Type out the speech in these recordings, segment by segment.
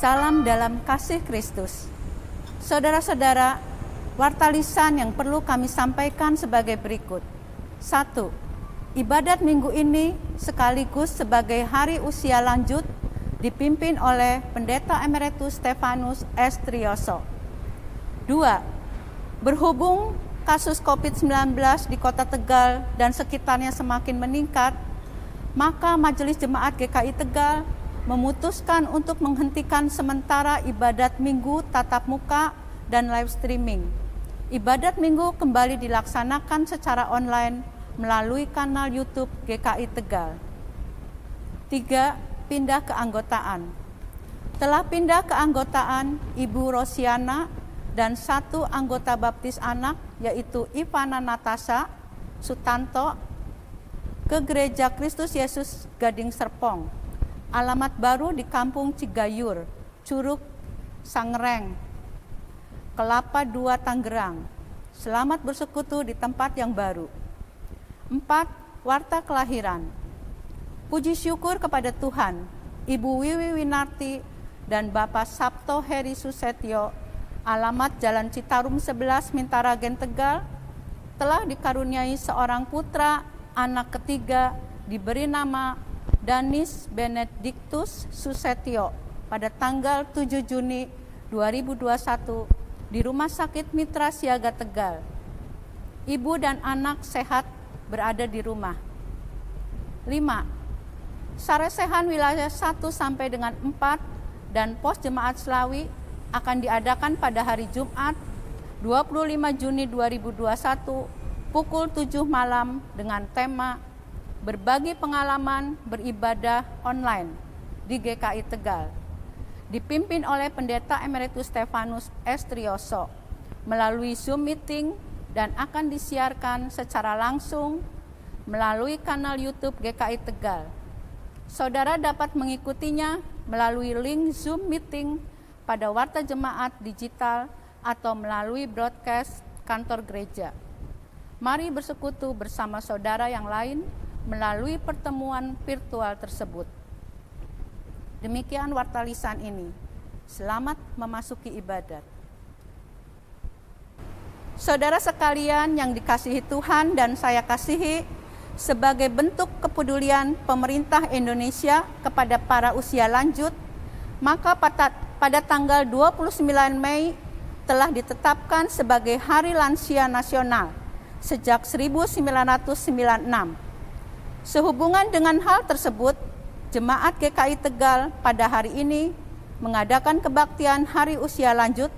Salam dalam kasih Kristus. Saudara-saudara, warta lisan yang perlu kami sampaikan sebagai berikut. 1. Ibadat minggu ini sekaligus sebagai hari usia lanjut dipimpin oleh Pendeta Emeritus Stefanus S. Trioso. 2. Berhubung kasus COVID-19 di Kota Tegal dan sekitarnya semakin meningkat, maka Majelis Jemaat GKI Tegal memutuskan untuk menghentikan sementara ibadat minggu tatap muka dan live streaming. Ibadat minggu kembali dilaksanakan secara online melalui kanal YouTube GKI Tegal. 3. Pindah keanggotaan. Telah pindah keanggotaan Ibu Rosiana dan 1 anggota baptis anak yaitu Ivana Natasha Sutanto ke Gereja Kristus Yesus Gading Serpong. Alamat baru di Kampung Cigayur, Curug Sangreng, Kelapa II, Tangerang. Selamat bersekutu di tempat yang baru. 4. Warta kelahiran. Puji syukur kepada Tuhan, Ibu Wiwi Winarti dan Bapak Sabto Heri Susetyo, alamat Jalan Citarum 11, Mintaragen, Tegal, telah dikaruniai seorang putra, anak ketiga, diberi nama Danis Benedictus Susetyo pada tanggal 7 Juni 2021 di Rumah Sakit Mitra Siaga Tegal. Ibu dan anak sehat berada di rumah. 5. Saresehan wilayah 1 sampai dengan 4 dan pos jemaat Slawi akan diadakan pada hari Jumat 25 Juni 2021 pukul 7 malam dengan tema Berbagi Pengalaman Beribadah Online di GKI Tegal, dipimpin oleh Pendeta Emeritus Stefanus S. Trioso melalui Zoom meeting dan akan disiarkan secara langsung melalui kanal YouTube GKI Tegal. Saudara dapat mengikutinya melalui link Zoom meeting pada Warta Jemaat Digital atau melalui broadcast kantor gereja. Mari bersekutu bersama saudara yang lain melalui pertemuan virtual tersebut. Demikian warta lisan ini. Selamat memasuki ibadat. Saudara sekalian yang dikasihi Tuhan dan saya kasihi, sebagai bentuk kepedulian pemerintah Indonesia kepada para usia lanjut, maka pada tanggal 29 Mei telah ditetapkan sebagai Hari Lansia Nasional sejak 1996. Sehubungan dengan hal tersebut, Jemaat GKI Tegal pada hari ini mengadakan kebaktian Hari Usia Lanjut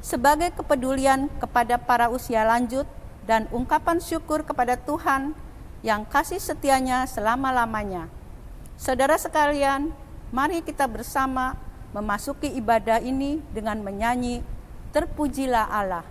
sebagai kepedulian kepada para usia lanjut dan ungkapan syukur kepada Tuhan yang kasih setianya selama-lamanya. Saudara sekalian, mari kita bersama memasuki ibadah ini dengan menyanyi Terpujilah Allah.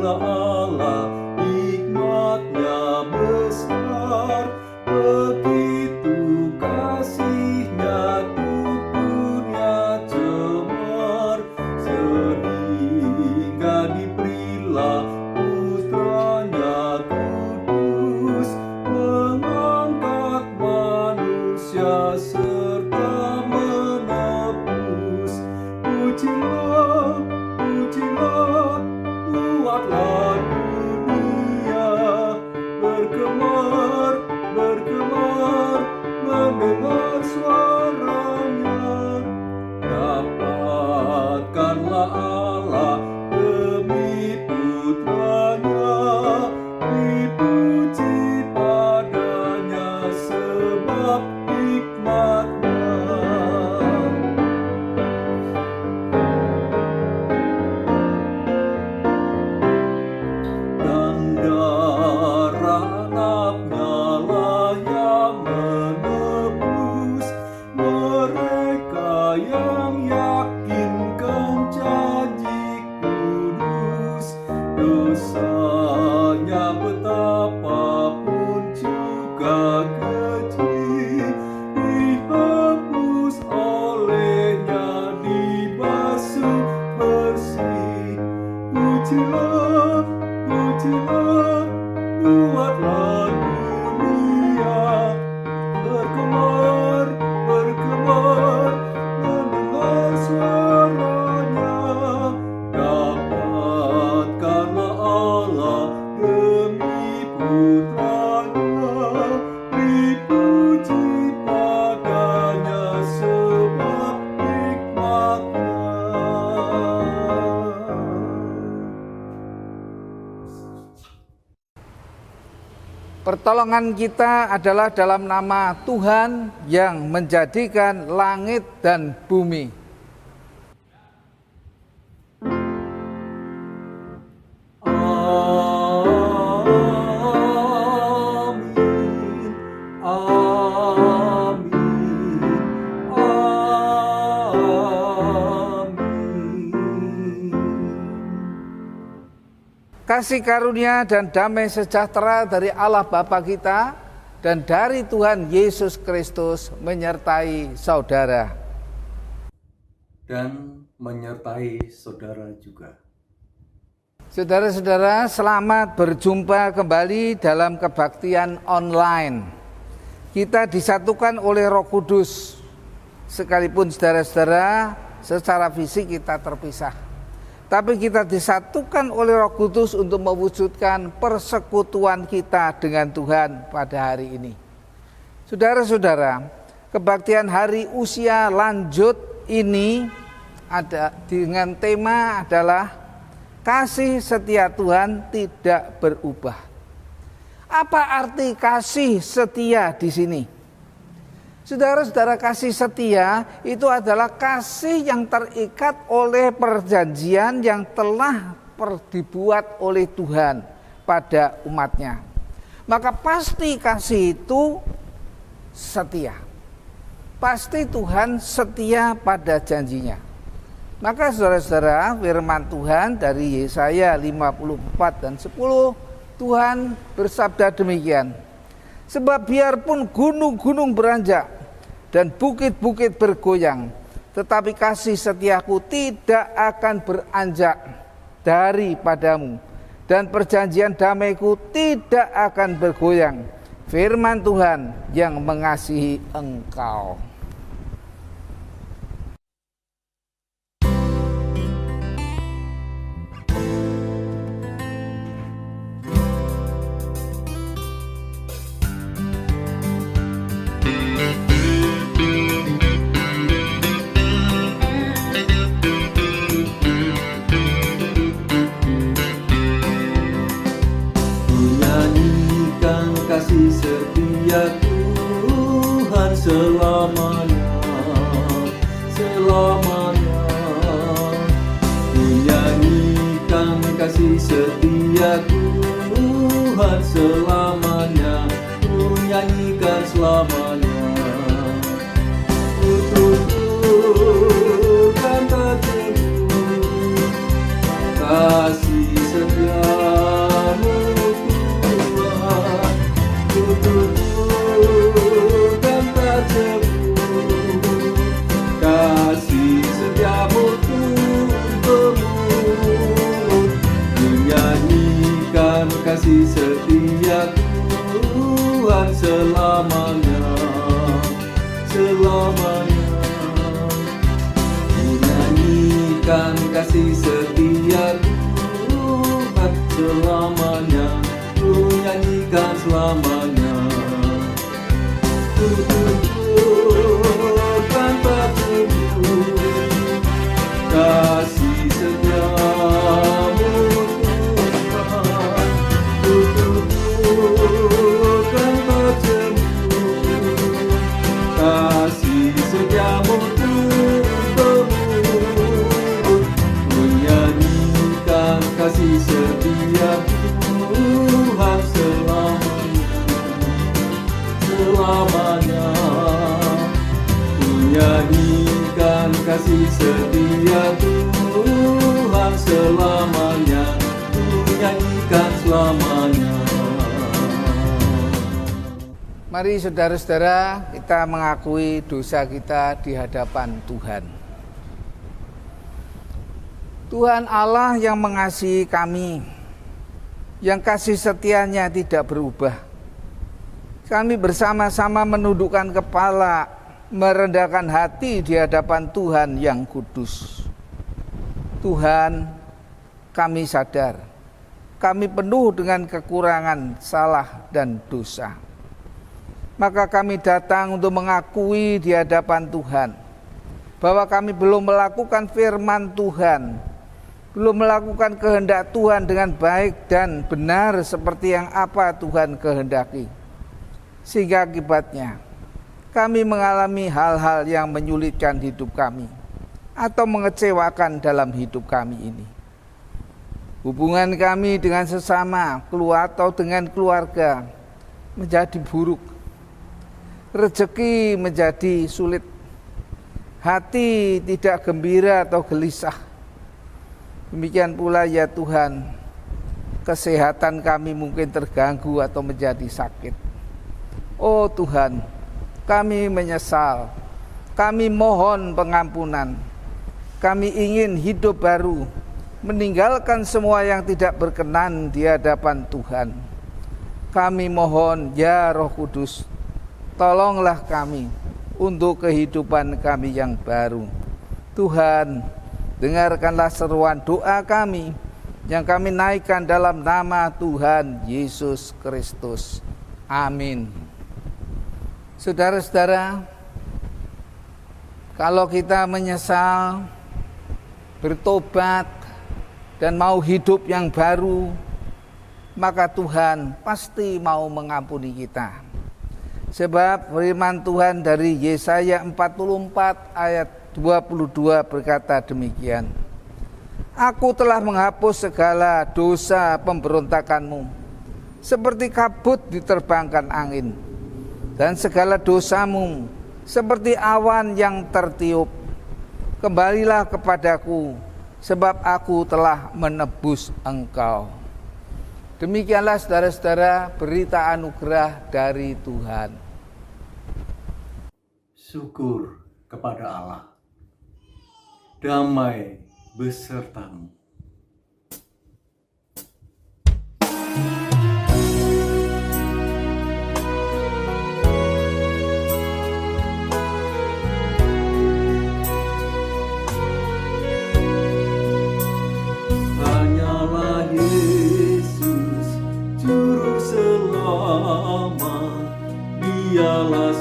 Allah, nikmatnya besar, begitu kasihnya tubuhnya cemar, sehingga diberilah putranya kudus, mengangkat manusia serta menebus. Pujilah, pujilah, buatlah pujilah, pujilah, buatlah dunia bergemar, bergemar, mendengar suaranya. Dapatkanlah Allah demi putranya, dipuji padanya sebab hikmatnya. Pertolongan kita adalah dalam nama Tuhan yang menjadikan langit dan bumi. Amin, amin, amin. Kasih karunia dan damai sejahtera dari Allah Bapa kita dan dari Tuhan Yesus Kristus menyertai saudara. Dan menyertai saudara juga. Saudara-saudara, selamat berjumpa kembali dalam kebaktian online. Kita disatukan oleh Roh Kudus. Sekalipun saudara-saudara secara fisik kita terpisah, tapi kita disatukan oleh Roh Kudus untuk mewujudkan persekutuan kita dengan Tuhan pada hari ini. Saudara-saudara, kebaktian hari usia lanjut ini ada dengan tema adalah kasih setia Tuhan tidak berubah. Apa arti kasih setia di sini? Saudara-saudara, kasih setia itu adalah kasih yang terikat oleh perjanjian yang telah dibuat oleh Tuhan pada umatnya. Maka pasti kasih itu setia. Pasti Tuhan setia pada janjinya. Maka saudara-saudara, firman Tuhan dari Yesaya 54 dan 10, Tuhan bersabda demikian. Sebab biarpun gunung-gunung beranjak dan bukit-bukit bergoyang, tetapi kasih setiaku tidak akan beranjak daripadamu, dan perjanjian damaiku tidak akan bergoyang. Firman Tuhan yang mengasihi engkau. Kasih setia Tuhan selamanya, selamanya. Menyanyikan kasih setia Tuhan selamanya, menyanyikan selamanya. Tuturkan teguh kasih setiamu Tuhan. Tuturkan tak jemu kasih setiamu temurun. Menyanyikan kasih setia Tuhan selamanya, selamanya. Menyanyikan kasih setia Tuhan selamanya, menyanyikan selamanya. Tuturkan tak jemu kasih setiamu Tuhan. Tuturkan tak jemu kasih setiamu temurun. Menyanyikan kasih setia Tuhan selamanya, selamanya. Menyanyikan kasih setia Tuhan selamanya, menyanyikan selamanya. Mari saudara-saudara, kita mengakui dosa kita di hadapan Tuhan. Tuhan Allah yang mengasihi kami, yang kasih setianya tidak berubah. Kami bersama-sama menundukkan kepala, merendahkan hati di hadapan Tuhan yang kudus. Tuhan, kami sadar, kami penuh dengan kekurangan, salah, dan dosa. Maka kami datang untuk mengakui di hadapan Tuhan bahwa kami belum melakukan firman Tuhan, belum melakukan kehendak Tuhan dengan baik dan benar seperti yang apa Tuhan kehendaki. Sehingga akibatnya kami mengalami hal-hal yang menyulitkan hidup kami atau mengecewakan dalam hidup kami ini. Hubungan kami dengan sesama, atau dengan keluarga menjadi buruk. Rezeki menjadi sulit. Hati tidak gembira atau gelisah. Demikian pula ya Tuhan, kesehatan kami mungkin terganggu atau menjadi sakit. Oh Tuhan, kami menyesal, kami mohon pengampunan, kami ingin hidup baru, meninggalkan semua yang tidak berkenan di hadapan Tuhan. Kami mohon ya Roh Kudus, tolonglah kami untuk kehidupan kami yang baru. Tuhan, dengarkanlah seruan doa kami yang kami naikkan dalam nama Tuhan Yesus Kristus. Amin. Saudara-saudara, kalau kita menyesal, bertobat, dan mau hidup yang baru, maka Tuhan pasti mau mengampuni kita. Sebab firman Tuhan dari Yesaya 44 ayat 22 berkata demikian. Aku telah menghapus segala dosa pemberontakanmu, seperti kabut diterbangkan angin, dan segala dosamu seperti awan yang tertiup. Kembalilah kepadaku, sebab aku telah menebus engkau. Demikianlah saudara-saudara berita anugerah dari Tuhan. Syukur kepada Allah. Damai besertamu. Hanyalah Yesus juru selamat, dialah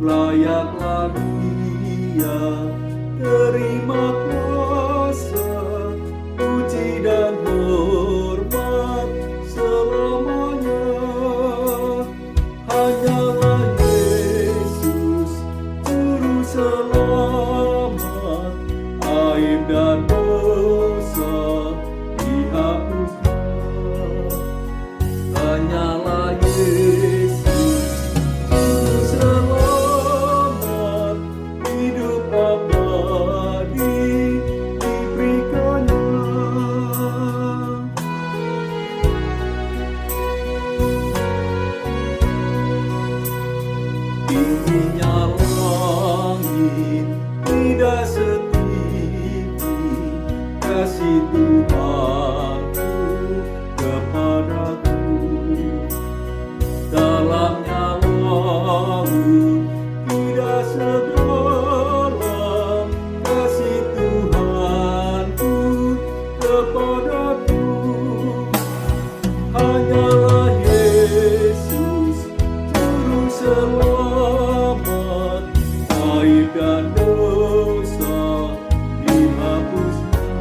layaklah Dia terima kuasa, puji dan hormat selamanya. Hanyalah Yesus juru selamat, aib dan dosa dihapuskan. Hanyalah Yesus tingginya langit tidak setinggi kasih Tuhanku kepadaku. Dalamnya laut tidak sedalam kasih Tuhanku kepadaku. Hanyalah Yesus juru selamat, aib dan dosa dihapuskan.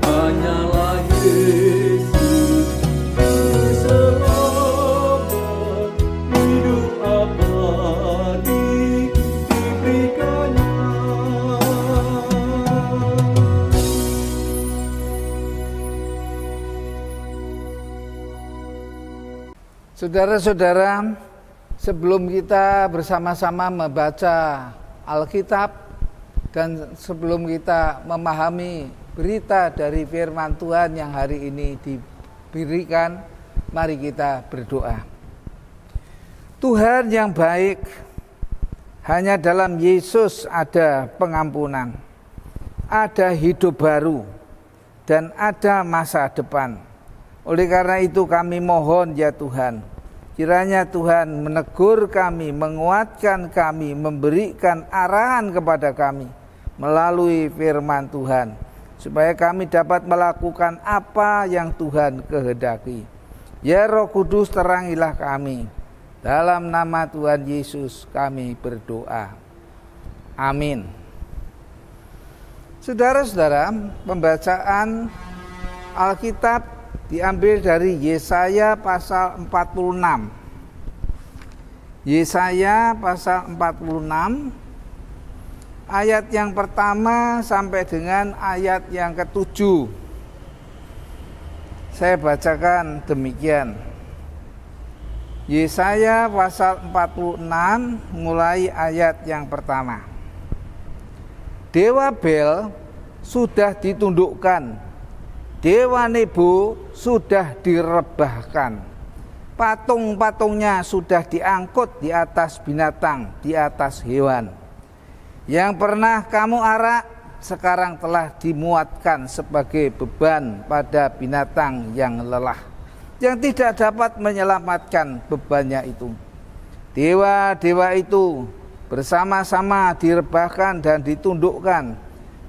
Hanyalah Yesus juru selamat, hidup abadi diberikannya. Saudara-saudara, sebelum kita bersama-sama membaca Alkitab dan sebelum kita memahami berita dari firman Tuhan yang hari ini diberikan, mari kita berdoa. Tuhan yang baik, Hanya dalam Yesus ada pengampunan, ada hidup baru, dan ada masa depan. Oleh karena itu kami mohon ya Tuhan, kiranya Tuhan menegur kami, menguatkan kami, memberikan arahan kepada kami melalui firman Tuhan, supaya kami dapat melakukan apa yang Tuhan kehendaki. Ya Roh Kudus, terangilah kami. Dalam nama Tuhan Yesus kami berdoa. Amin. Saudara-saudara, pembacaan Alkitab diambil dari Yesaya pasal 46. Yesaya pasal 46 ayat yang pertama sampai dengan ayat yang ke-7. Saya bacakan demikian. Yesaya pasal 46 mulai ayat yang pertama. Dewa Bel sudah ditundukkan, Dewa Nebo sudah direbahkan, patung-patungnya sudah diangkut di atas binatang, di atas hewan. Yang pernah kamu arak sekarang telah dimuatkan sebagai beban pada binatang yang lelah, yang tidak dapat menyelamatkan bebannya itu. Dewa-dewa itu bersama-sama direbahkan dan ditundukkan,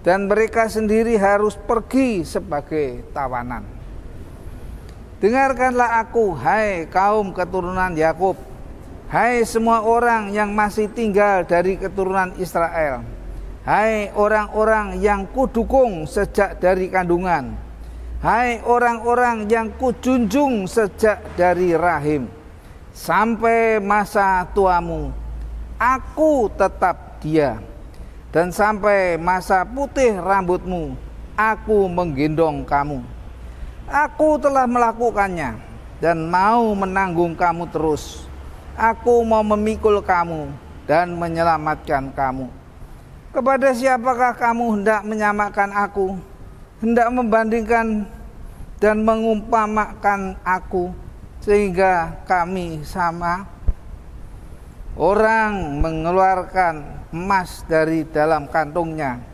dan mereka sendiri harus pergi sebagai tawanan. Dengarkanlah aku, hai kaum keturunan Yakub, hai semua orang yang masih tinggal dari keturunan Israel, hai orang-orang yang kudukung sejak dari kandungan, hai orang-orang yang kujunjung sejak dari rahim, sampai masa tuamu aku tetap dia, dan sampai masa putih rambutmu aku menggendong kamu. Aku telah melakukannya dan mau menanggung kamu terus. Aku mau memikul kamu dan menyelamatkan kamu. Kepada siapakah kamu hendak menyamakan aku, hendak membandingkan dan mengumpamakan aku, sehingga kami sama? Orang mengeluarkan emas dari dalam kantongnya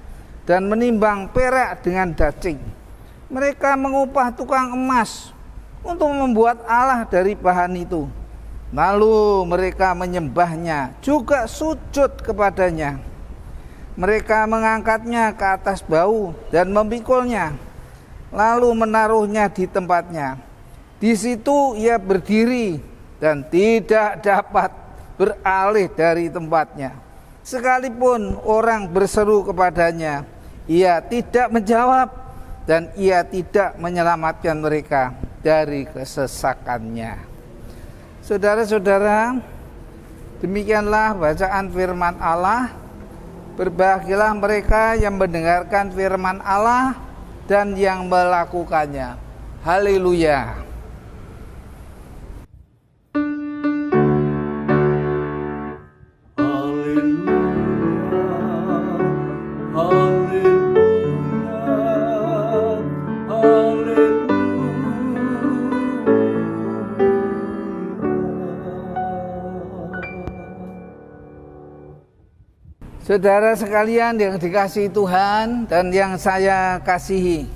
dan menimbang perak dengan dacing. Mereka mengupah tukang emas untuk membuat Allah dari bahan itu. Lalu mereka menyembahnya, juga sujud kepadanya. Mereka mengangkatnya ke atas bau dan memikulnya, lalu menaruhnya di tempatnya. Di situ ia berdiri dan tidak dapat beralih dari tempatnya. Sekalipun orang berseru kepadanya, ia tidak menjawab, dan ia tidak menyelamatkan mereka dari kesesakannya. Saudara-saudara, demikianlah bacaan firman Allah. Berbahagialah mereka yang mendengarkan firman Allah dan yang melakukannya. Haleluya. Saudara sekalian yang dikasihi Tuhan dan yang saya kasihi,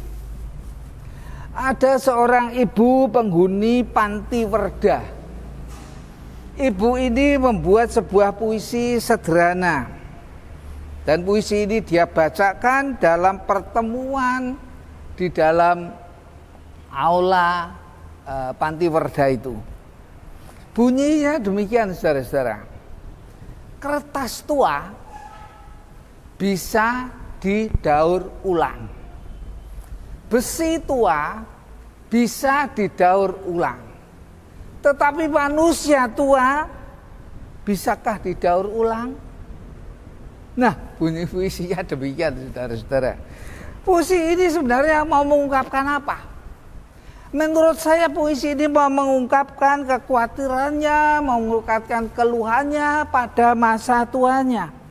ada seorang ibu penghuni panti Werda. Ibu ini membuat sebuah puisi sederhana, dan puisi ini dia bacakan dalam pertemuan di dalam aula panti Werda itu. Bunyinya demikian, saudara-saudara. Kertas tua bisa didaur ulang, besi tua bisa didaur ulang, tetapi manusia tua bisakah didaur ulang? Nah, bunyi puisinya demikian, saudara-saudara. Puisi ini sebenarnya mau mengungkapkan apa? Menurut saya puisi ini mau mengungkapkan kekhawatirannya, mau mengungkapkan keluhannya pada masa tuanya.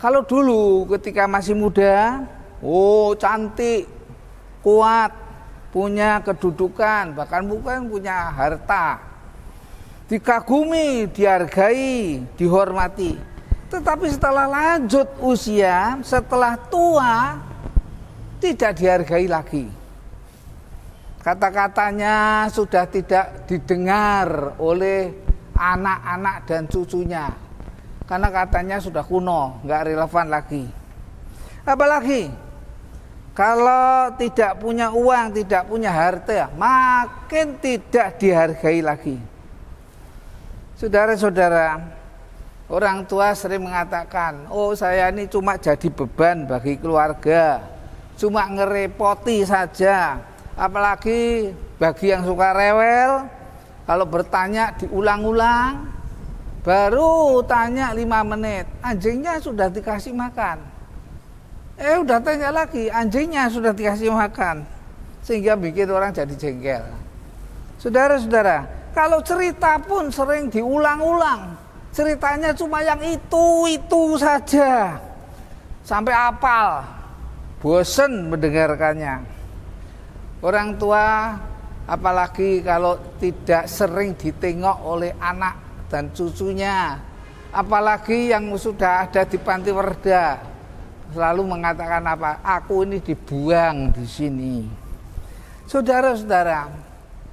Kalau dulu ketika masih muda, cantik, kuat, punya kedudukan, bahkan bukan punya harta, dikagumi, dihargai, dihormati. Tetapi setelah lanjut usia, setelah tua, tidak dihargai lagi. Kata-katanya sudah tidak didengar oleh anak-anak dan cucunya. Karena katanya sudah kuno, nggak relevan lagi. Apalagi kalau tidak punya uang, tidak punya harta, makin tidak dihargai lagi. Saudara-saudara, orang tua sering mengatakan, oh saya ini cuma jadi beban bagi keluarga, cuma ngerepoti saja. Apalagi bagi yang suka rewel, kalau bertanya diulang-ulang, baru tanya 5 menit, anjingnya sudah dikasih makan. Udah tanya lagi, anjingnya sudah dikasih makan. Sehingga bikin orang jadi jengkel. Saudara-saudara, kalau cerita pun sering diulang-ulang, ceritanya cuma yang itu saja, sampai hafal, bosen mendengarkannya. Orang tua, apalagi kalau tidak sering ditengok oleh anak dan cucunya, apalagi yang sudah ada di panti werda, selalu mengatakan apa? Aku ini dibuang di sini. Saudara-saudara,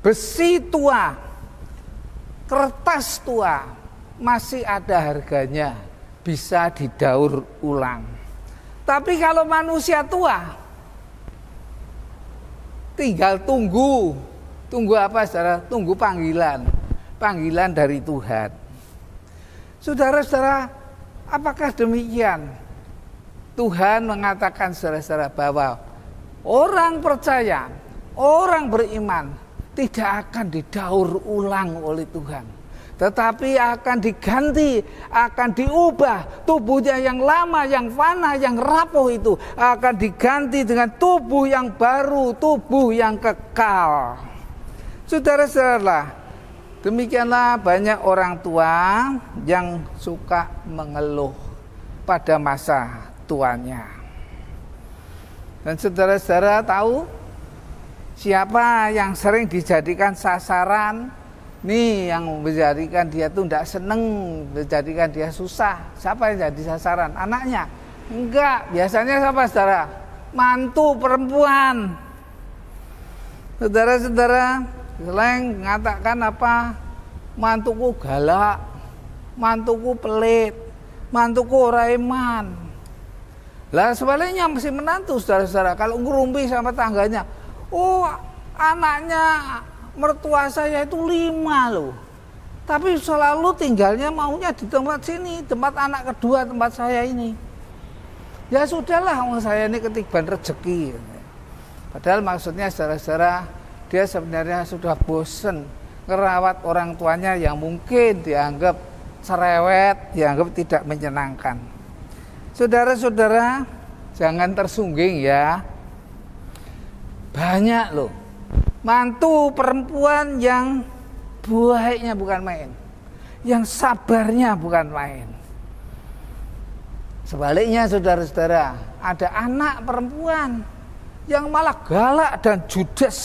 besi tua, kertas tua masih ada harganya, bisa didaur ulang. Tapi kalau manusia tua, tinggal tunggu apa saudara? Tunggu panggilan dari Tuhan. Saudara-saudara, apakah demikian? Tuhan mengatakan saudara-saudara bahwa orang percaya, orang beriman tidak akan didaur ulang oleh Tuhan, tetapi akan diganti, akan diubah. Tubuhnya yang lama, yang fana, yang rapuh itu akan diganti dengan tubuh yang baru, tubuh yang kekal. Saudara-saudara, demikianlah banyak orang tua yang suka mengeluh pada masa tuanya. Dan saudara-saudara tahu siapa yang sering dijadikan sasaran? Nih yang menjadikan dia tuh tidak seneng, menjadikan dia susah. Siapa yang jadi sasaran? Anaknya? Enggak, biasanya siapa saudara? Mantu perempuan. Saudara-saudara, selain mengatakan apa? Mantuku galak, mantuku pelit, mantuku ora iman. Lah sebaliknya masih menantu saudara-saudara, kalau ngerumpi sama tangganya, oh anaknya mertua saya itu 5 loh, tapi selalu tinggalnya maunya di tempat sini, tempat anak kedua, tempat saya ini. Ya sudahlah, saya ini ketiban rezeki. Padahal maksudnya saudara-saudara, dia sebenarnya sudah bosen ngerawat orang tuanya yang mungkin dianggap cerewet, dianggap tidak menyenangkan. Saudara-saudara, jangan tersungging ya. Banyak loh mantu perempuan yang baiknya bukan main, yang sabarnya bukan main. Sebaliknya saudara-saudara, ada anak perempuan yang malah galak dan judes.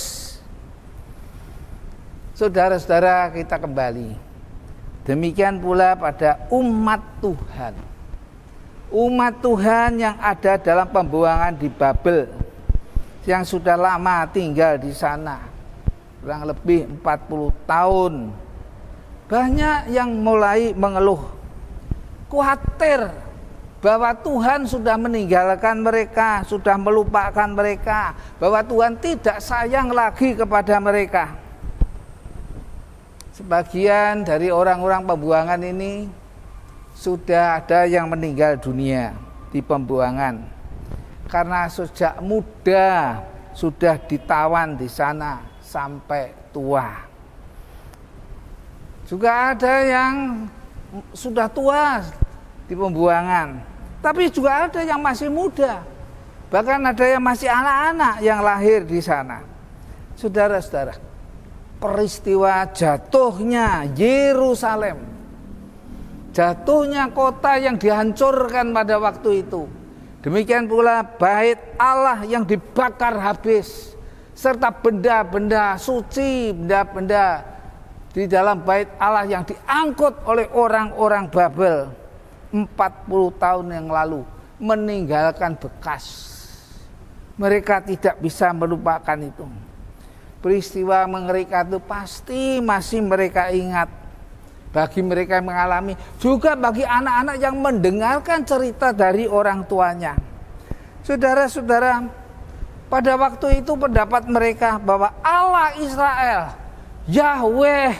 Saudara-saudara, kita kembali. Demikian pula pada umat Tuhan. Umat Tuhan yang ada dalam pembuangan di Babel, yang sudah lama tinggal di sana, kurang lebih 40 tahun. Banyak yang mulai mengeluh, khawatir bahwa Tuhan sudah meninggalkan mereka, sudah melupakan mereka, bahwa Tuhan tidak sayang lagi kepada mereka. Sebagian dari orang-orang pembuangan ini sudah ada yang meninggal dunia di pembuangan karena sejak muda sudah ditawan di sana sampai tua. Juga ada yang sudah tua di pembuangan, tapi juga ada yang masih muda, bahkan ada yang masih anak-anak yang lahir di sana. Saudara-saudara, peristiwa jatuhnya Yerusalem, jatuhnya kota yang dihancurkan pada waktu itu, demikian pula bait Allah yang dibakar habis, serta benda-benda suci, benda-benda di dalam bait Allah yang diangkut oleh orang-orang Babel. 40 tahun yang lalu meninggalkan bekas. Mereka tidak bisa melupakan itu. Peristiwa mengerikan itu pasti masih mereka ingat. Bagi mereka yang mengalami, juga bagi anak-anak yang mendengarkan cerita dari orang tuanya. Saudara-saudara, pada waktu itu pendapat mereka bahwa Allah Israel, Yahweh,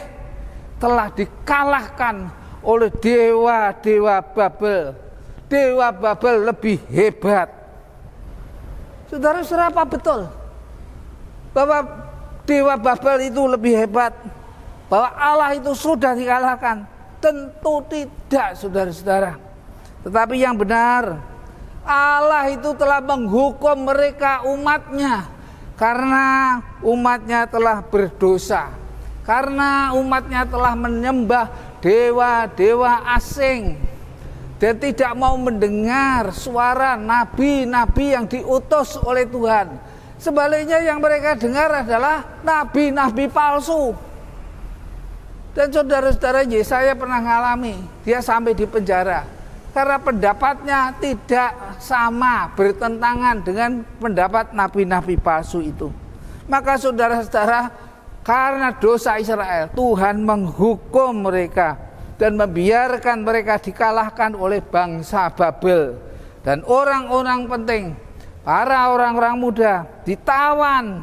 telah dikalahkan oleh dewa-dewa Babel. Dewa Babel lebih hebat. Saudara-saudara, apa betul bahwa dewa Babel itu lebih hebat? Bahwa Allah itu sudah dikalahkan? Tentu tidak, saudara-saudara. Tetapi yang benar, Allah itu telah menghukum mereka, umatnya, karena umatnya telah berdosa, karena umatnya telah menyembah dewa-dewa asing dan tidak mau mendengar suara nabi-nabi yang diutus oleh Tuhan. Sebaliknya yang mereka dengar adalah nabi-nabi palsu. Dan saudara-saudara, Yesaya pernah mengalami, dia sampai di penjara karena pendapatnya tidak sama, bertentangan dengan pendapat nabi-nabi palsu itu. Maka saudara-saudara, karena dosa Israel, Tuhan menghukum mereka dan membiarkan mereka dikalahkan oleh bangsa Babel. Dan orang-orang penting, para orang-orang muda ditawan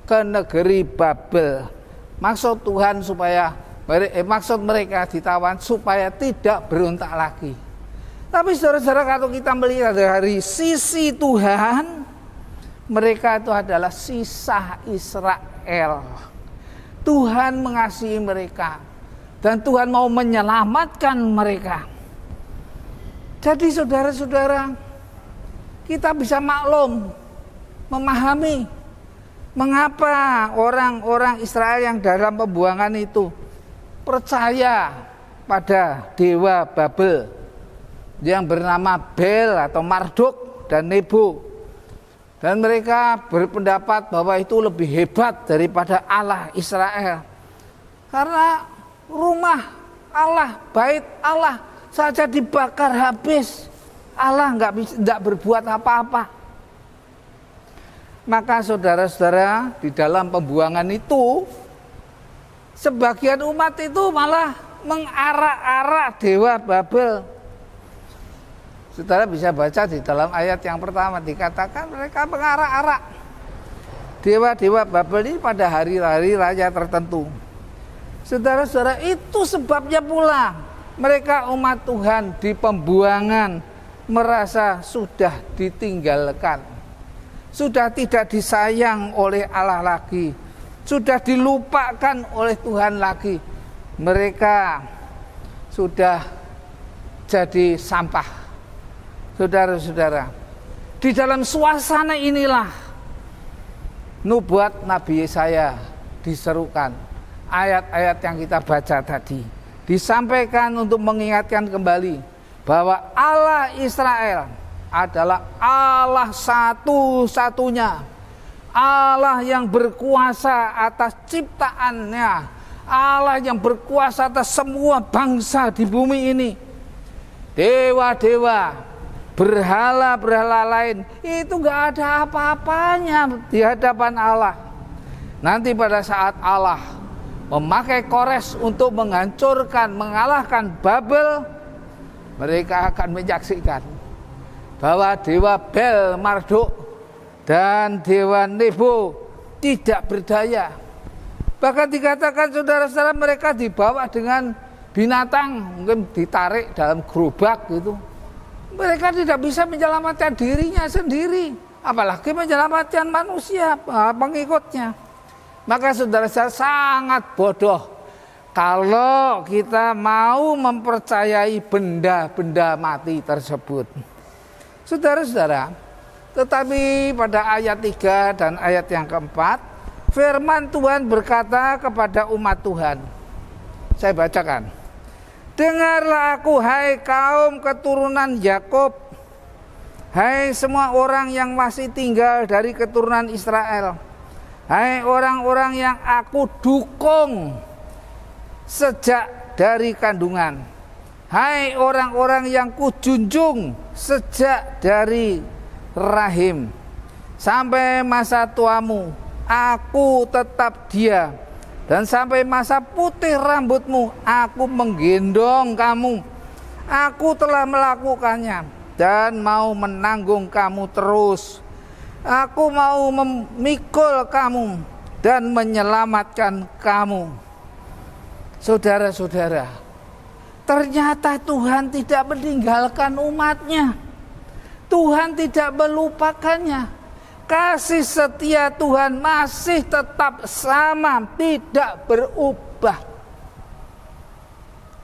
ke negeri Babel. Maksud Tuhan maksud mereka ditawan supaya tidak berontak lagi. Tapi saudara-saudara, kalau kita melihat dari sisi Tuhan, mereka itu adalah sisa Israel. Tuhan mengasihi mereka dan Tuhan mau menyelamatkan mereka. Jadi saudara-saudara, kita bisa maklum, memahami mengapa orang-orang Israel yang dalam pembuangan itu percaya pada dewa Babel yang bernama Bel atau Marduk dan Nebo. Dan mereka berpendapat bahwa itu lebih hebat daripada Allah Israel. Karena rumah Allah, bait Allah saja dibakar habis. Allah nggak berbuat apa-apa. Maka saudara-saudara, di dalam pembuangan itu, sebagian umat itu malah mengarak-arak dewa Babel. Saudara bisa baca di dalam ayat yang pertama, dikatakan mereka mengarak-arak dewa-dewa Babel ini pada hari-hari raya tertentu. Saudara-saudara, itu sebabnya pula mereka umat Tuhan di pembuangan merasa sudah ditinggalkan, sudah tidak disayang oleh Allah lagi, sudah dilupakan oleh Tuhan lagi. Mereka sudah jadi sampah. Saudara-saudara, di dalam suasana inilah nubuat Nabi Yesaya diserukan. Ayat-ayat yang kita baca tadi disampaikan untuk mengingatkan kembali bahwa Allah Israel adalah Allah satu-satunya, Allah yang berkuasa atas ciptaannya, Allah yang berkuasa atas semua bangsa di bumi ini. Dewa-dewa, berhala-berhala lain itu gak ada apa-apanya di hadapan Allah. Nanti pada saat Allah memakai Kores untuk menghancurkan, mengalahkan Babel, mereka akan menyaksikan bahwa dewa Bel, Marduk dan dewa Nebo tidak berdaya. Bahkan dikatakan saudara-saudara, mereka dibawa dengan binatang, mungkin ditarik dalam gerobak gitu. Mereka tidak bisa menyelamatkan dirinya sendiri, apalagi menyelamatkan manusia, pengikutnya. Maka saudara-saudara, sangat bodoh kalau kita mau mempercayai benda-benda mati tersebut. Saudara-saudara, tetapi pada ayat 3 dan ayat yang keempat, firman Tuhan berkata kepada umat Tuhan. Saya bacakan. Dengarlah aku, hai kaum keturunan Yakub, hai semua orang yang masih tinggal dari keturunan Israel, hai orang-orang yang aku dukung sejak dari kandungan, Hai orang-orang yang kujunjung sejak dari rahim sampai masa tuamu, aku tetap dia. Dan sampai masa putih rambutmu, aku menggendong kamu. Aku telah melakukannya dan mau menanggung kamu terus. Aku mau memikul kamu dan menyelamatkan kamu. Saudara-saudara, ternyata Tuhan tidak meninggalkan umatnya. Tuhan tidak melupakannya. Kasih setia Tuhan masih tetap sama, tidak berubah.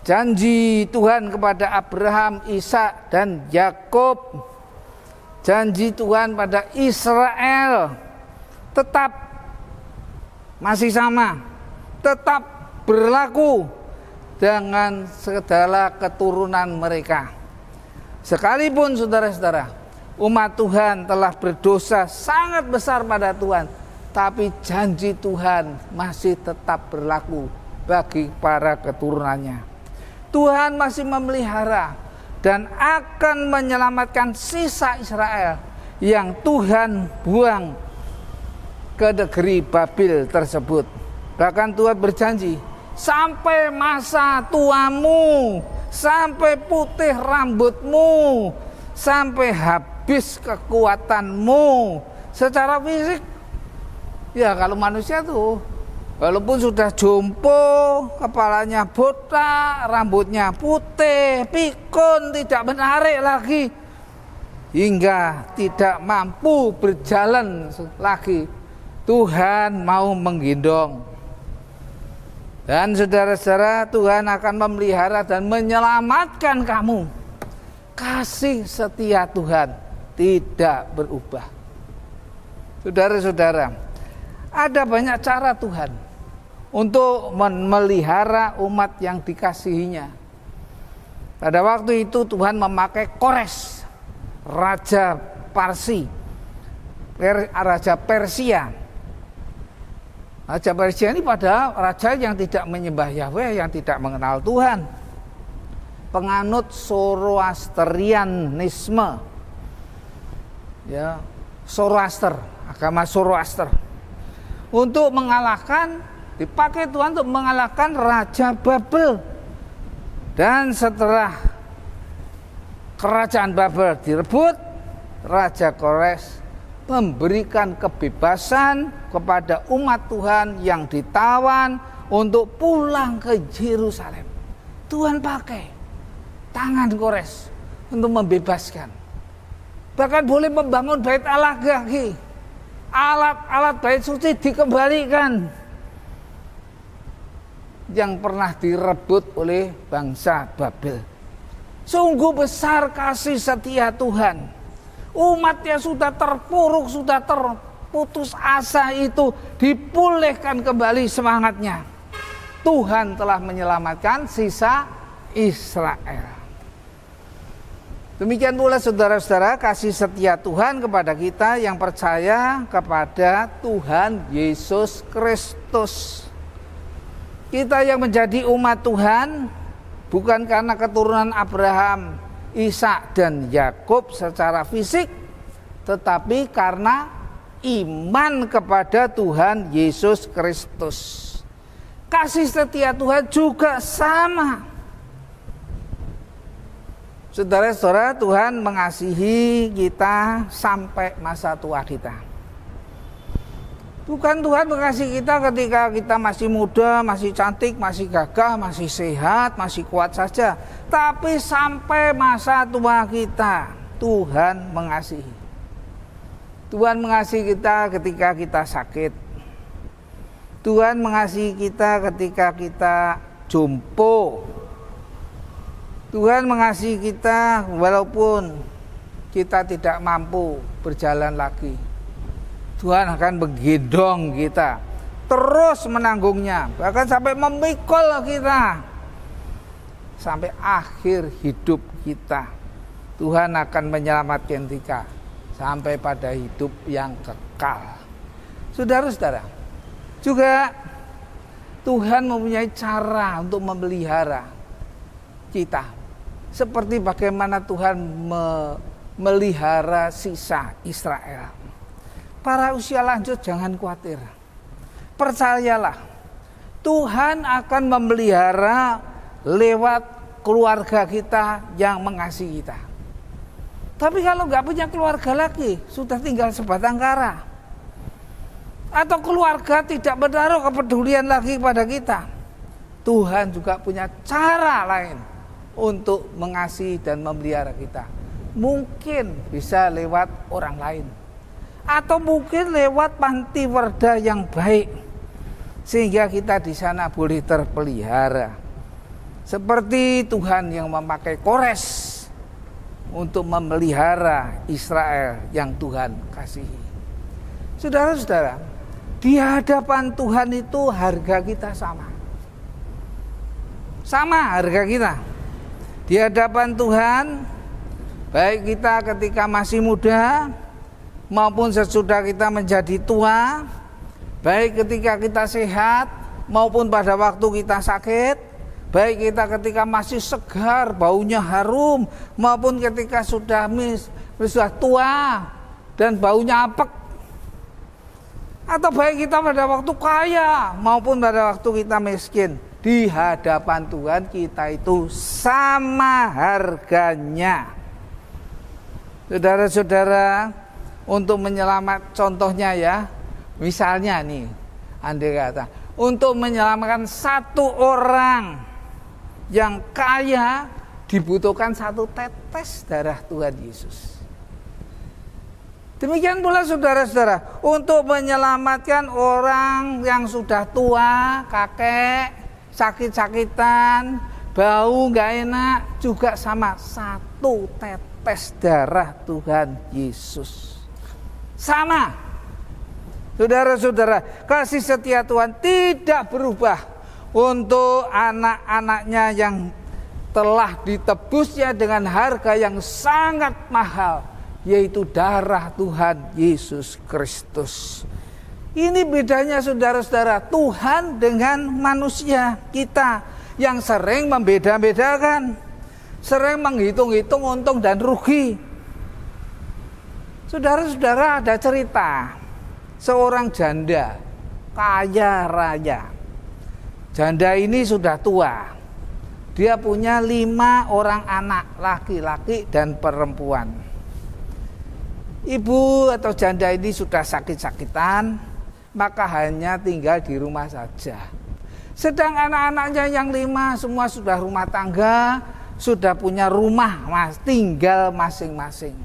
Janji Tuhan kepada Abraham, Ishak dan Yakub, janji Tuhan pada Israel tetap masih sama, tetap berlaku dengan segala keturunan mereka. Sekalipun saudara-saudara, umat Tuhan telah berdosa sangat besar pada Tuhan, tapi janji Tuhan masih tetap berlaku bagi para keturunannya. Tuhan masih memelihara dan akan menyelamatkan sisa Israel yang Tuhan buang ke negeri Babil tersebut. Bahkan Tuhan berjanji, sampai masa tuamu, sampai putih rambutmu, sampai habis kekuatanmu secara fisik. Ya kalau manusia tuh, walaupun sudah jompo, kepalanya botak, rambutnya putih, pikun, tidak menarik lagi, hingga tidak mampu berjalan lagi, Tuhan mau menggendong. Dan saudara-saudara, Tuhan akan memelihara dan menyelamatkan kamu. Kasih setia Tuhan tidak berubah. Saudara-saudara, ada banyak cara Tuhan untuk memelihara umat yang dikasihinya. Pada waktu itu Tuhan memakai Kores, Raja Parsi, Raja Persia. Raja Persia ini pada raja yang tidak menyembah Yahweh, yang tidak mengenal Tuhan, penganut Zoroastrianisme, ya, Zoroaster, agama Zoroaster. Untuk mengalahkan, dipakai Tuhan untuk mengalahkan Raja Babel. Dan setelah kerajaan Babel direbut, Raja Kores memberikan kebebasan kepada umat Tuhan yang ditawan untuk pulang ke Yerusalem. Tuhan pakai tangan Kores untuk membebaskan. Bahkan boleh membangun bait Allah lagi. Alat-alat bait suci dikembalikan yang pernah direbut oleh bangsa Babel. Sungguh besar kasih setia Tuhan. Umatnya sudah terpuruk, sudah terputus asa itu dipulihkan kembali semangatnya. Tuhan telah menyelamatkan sisa Israel. Demikian pula saudara-saudara, kasih setia Tuhan kepada kita yang percaya kepada Tuhan Yesus Kristus. Kita yang menjadi umat Tuhan bukan karena keturunan Abraham, Ishak dan Yakub secara fisik, tetapi karena iman kepada Tuhan Yesus Kristus. Kasih setia Tuhan juga sama. Saudara-saudara, Tuhan mengasihi kita sampai masa tua kita. Bukan Tuhan mengasihi kita ketika kita masih muda, masih cantik, masih gagah, masih sehat, masih kuat saja. Tapi sampai masa tua kita, Tuhan mengasihi. Tuhan mengasihi kita ketika kita sakit. Tuhan mengasihi kita ketika kita jompo. Tuhan mengasihi kita walaupun kita tidak mampu berjalan lagi. Tuhan akan menggendong kita, terus menanggungnya, bahkan sampai memikul kita sampai akhir hidup kita. Tuhan akan menyelamatkan kita sampai pada hidup yang kekal. Saudara-saudara, juga Tuhan mempunyai cara untuk memelihara kita seperti bagaimana Tuhan melihara sisa Israel. Para usia lanjut jangan khawatir. Percayalah, Tuhan akan memelihara lewat keluarga kita yang mengasihi kita. Tapi kalau nggak punya keluarga lagi, sudah tinggal sebatang kara, atau keluarga tidak menaruh kepedulian lagi kepada kita, Tuhan juga punya cara lain untuk mengasihi dan memelihara kita. Mungkin bisa lewat orang lain, atau mungkin lewat panti werda yang baik, sehingga kita di sana boleh terpelihara. Seperti Tuhan yang memakai Kores untuk memelihara Israel yang Tuhan kasihi. Saudara-saudara, di hadapan Tuhan itu harga kita sama. Sama harga kita. Di hadapan Tuhan, baik kita ketika masih muda maupun sesudah kita menjadi tua, baik ketika kita sehat maupun pada waktu kita sakit, baik kita ketika masih segar, baunya harum, maupun ketika sudah tua dan baunya apek, atau baik kita pada waktu kaya maupun pada waktu kita miskin, di hadapan Tuhan kita itu sama harganya. Saudara-saudara, untuk menyelamat, contohnya ya, misalnya nih, andai kata untuk menyelamatkan satu orang yang kaya dibutuhkan 1 tetes darah Tuhan Yesus. Demikian pula saudara-saudara, untuk menyelamatkan orang yang sudah tua, kakek, sakit-sakitan, bau nggak enak, juga sama 1 tetes darah Tuhan Yesus. Sama. Saudara-saudara, kasih setia Tuhan tidak berubah untuk anak-anaknya yang telah ditebusnya dengan harga yang sangat mahal, yaitu darah Tuhan Yesus Kristus. Ini bedanya saudara-saudara, Tuhan dengan manusia kita yang sering membeda-bedakan, sering menghitung-hitung untung dan rugi. Saudara-saudara, ada cerita seorang janda kaya raya. Janda ini sudah tua. Dia punya 5 orang anak, laki-laki dan perempuan. Ibu atau janda ini sudah sakit-sakitan, maka hanya tinggal di rumah saja. Sedang anak-anaknya yang 5 semua sudah rumah tangga, sudah punya rumah, tinggal masing-masing.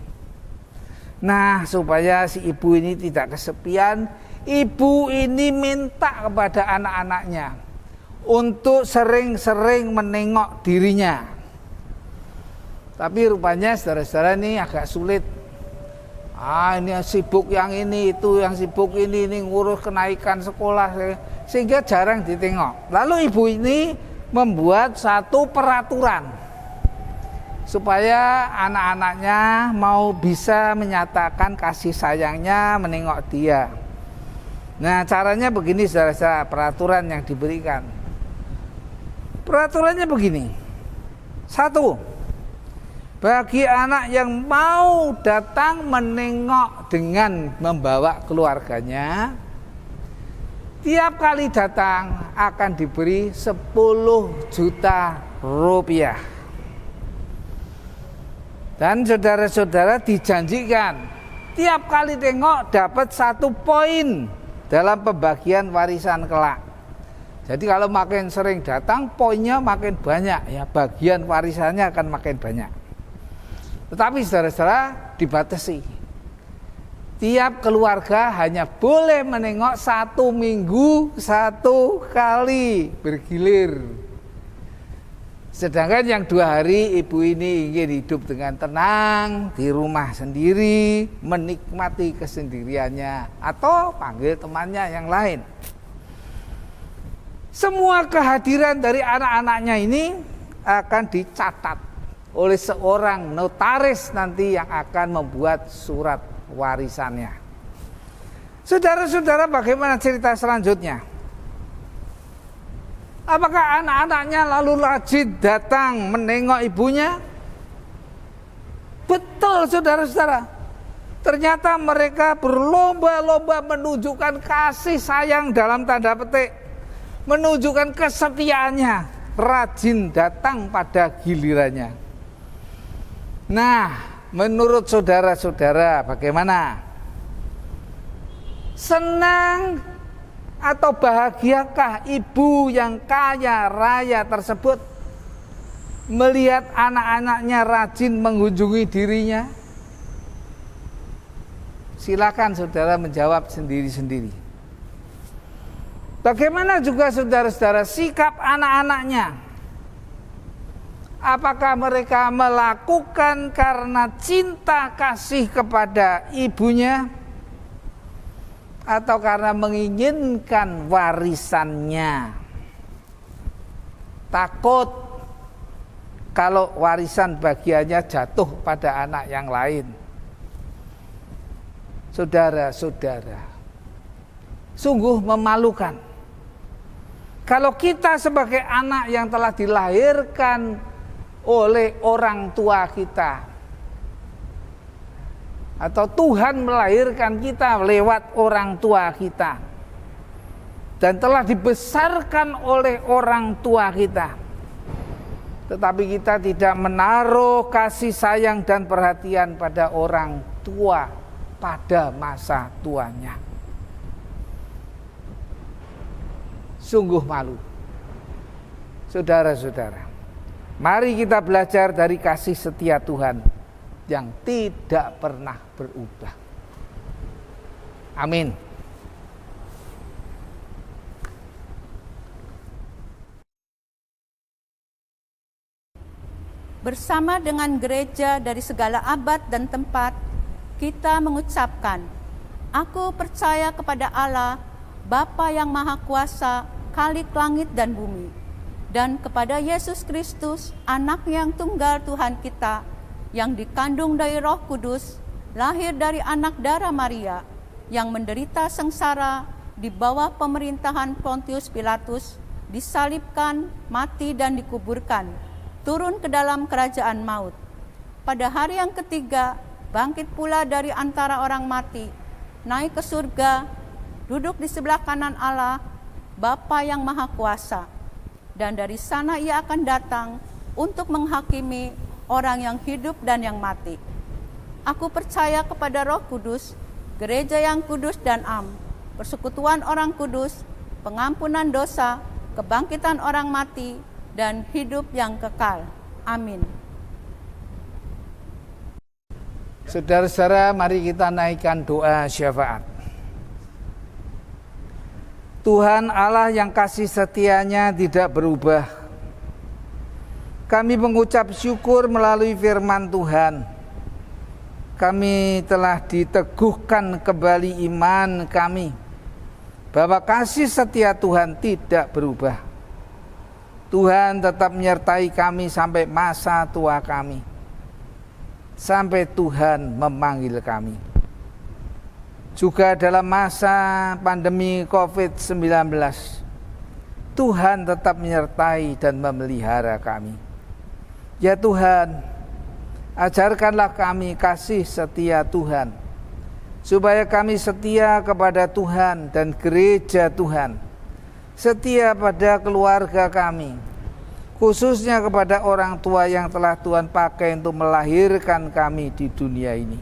Nah, supaya si ibu ini tidak kesepian, ibu ini minta kepada anak-anaknya untuk sering-sering menengok dirinya. Tapi rupanya saudara-saudara ini agak sulit. Ini sibuk yang ini, itu yang sibuk ini ngurus kenaikan sekolah, sehingga jarang ditengok. Lalu ibu ini membuat satu peraturan supaya anak-anaknya mau bisa menyatakan kasih sayangnya menengok dia. Nah, caranya begini saudara-saudara, peraturan yang diberikan. Peraturannya begini. 1, bagi anak yang mau datang menengok dengan membawa keluarganya, tiap kali datang akan diberi 10 juta rupiah. Dan saudara-saudara dijanjikan tiap kali tengok dapat 1 poin dalam pembagian warisan kelak. Jadi kalau makin sering datang, poinnya makin banyak, ya, bagian warisannya akan makin banyak. Tetapi saudara-saudara dibatasi. Tiap keluarga hanya boleh menengok 1 minggu 1 kali bergilir. Sedangkan yang 2 hari ibu ini ingin hidup dengan tenang di rumah sendiri, menikmati kesendiriannya, atau panggil temannya yang lain. Semua kehadiran dari anak-anaknya ini akan dicatat oleh seorang notaris nanti yang akan membuat surat warisannya. Saudara-saudara, bagaimana cerita selanjutnya? Apakah anak-anaknya lalu rajin datang menengok ibunya? Betul saudara-saudara. Ternyata mereka berlomba-lomba menunjukkan kasih sayang dalam tanda petik. Menunjukkan kesetiaannya. Rajin datang pada gilirannya. Nah, menurut saudara-saudara bagaimana? Senang atau bahagiakah ibu yang kaya raya tersebut melihat anak-anaknya rajin mengunjungi dirinya? Silakan saudara menjawab sendiri-sendiri. Bagaimana juga saudara-saudara sikap anak-anaknya? Apakah mereka melakukan karena cinta kasih kepada ibunya, atau karena menginginkan warisannya? Takut kalau warisan bagiannya jatuh pada anak yang lain. Saudara-saudara, sungguh memalukan kalau kita sebagai anak yang telah dilahirkan oleh orang tua kita, atau Tuhan melahirkan kita lewat orang tua kita, dan telah dibesarkan oleh orang tua kita, tetapi kita tidak menaruh kasih sayang dan perhatian pada orang tua pada masa tuanya. Sungguh malu. Saudara-saudara, mari kita belajar dari kasih setia Tuhan yang tidak pernah berubah. Amin. Bersama dengan gereja dari segala abad dan tempat, kita mengucapkan, aku percaya kepada Allah, Bapa yang Maha Kuasa, Khalik langit dan bumi, dan kepada Yesus Kristus, Anak yang tunggal Tuhan kita, yang dikandung dari Roh Kudus, lahir dari anak darah Maria, yang menderita sengsara di bawah pemerintahan Pontius Pilatus, disalibkan, mati dan dikuburkan, turun ke dalam kerajaan maut. Pada hari yang ketiga, bangkit pula dari antara orang mati, naik ke surga, duduk di sebelah kanan Allah, Bapa yang Maha Kuasa. Dan dari sana ia akan datang untuk menghakimi orang yang hidup dan yang mati. Aku percaya kepada Roh Kudus, gereja yang kudus dan am, persekutuan orang kudus, pengampunan dosa, kebangkitan orang mati, dan hidup yang kekal. Amin. Saudara-saudara, mari kita naikkan doa syafaat. Tuhan Allah yang kasih setianya tidak berubah, kami mengucap syukur melalui firman Tuhan. Kami telah diteguhkan kembali iman kami bahwa kasih setia Tuhan tidak berubah. Tuhan tetap menyertai kami sampai masa tua kami, sampai Tuhan memanggil kami. Juga dalam masa pandemi COVID-19, Tuhan tetap menyertai dan memelihara kami. Ya Tuhan, ajarkanlah kami kasih setia Tuhan, supaya kami setia kepada Tuhan dan gereja Tuhan, setia pada keluarga kami, khususnya kepada orang tua yang telah Tuhan pakai untuk melahirkan kami di dunia ini.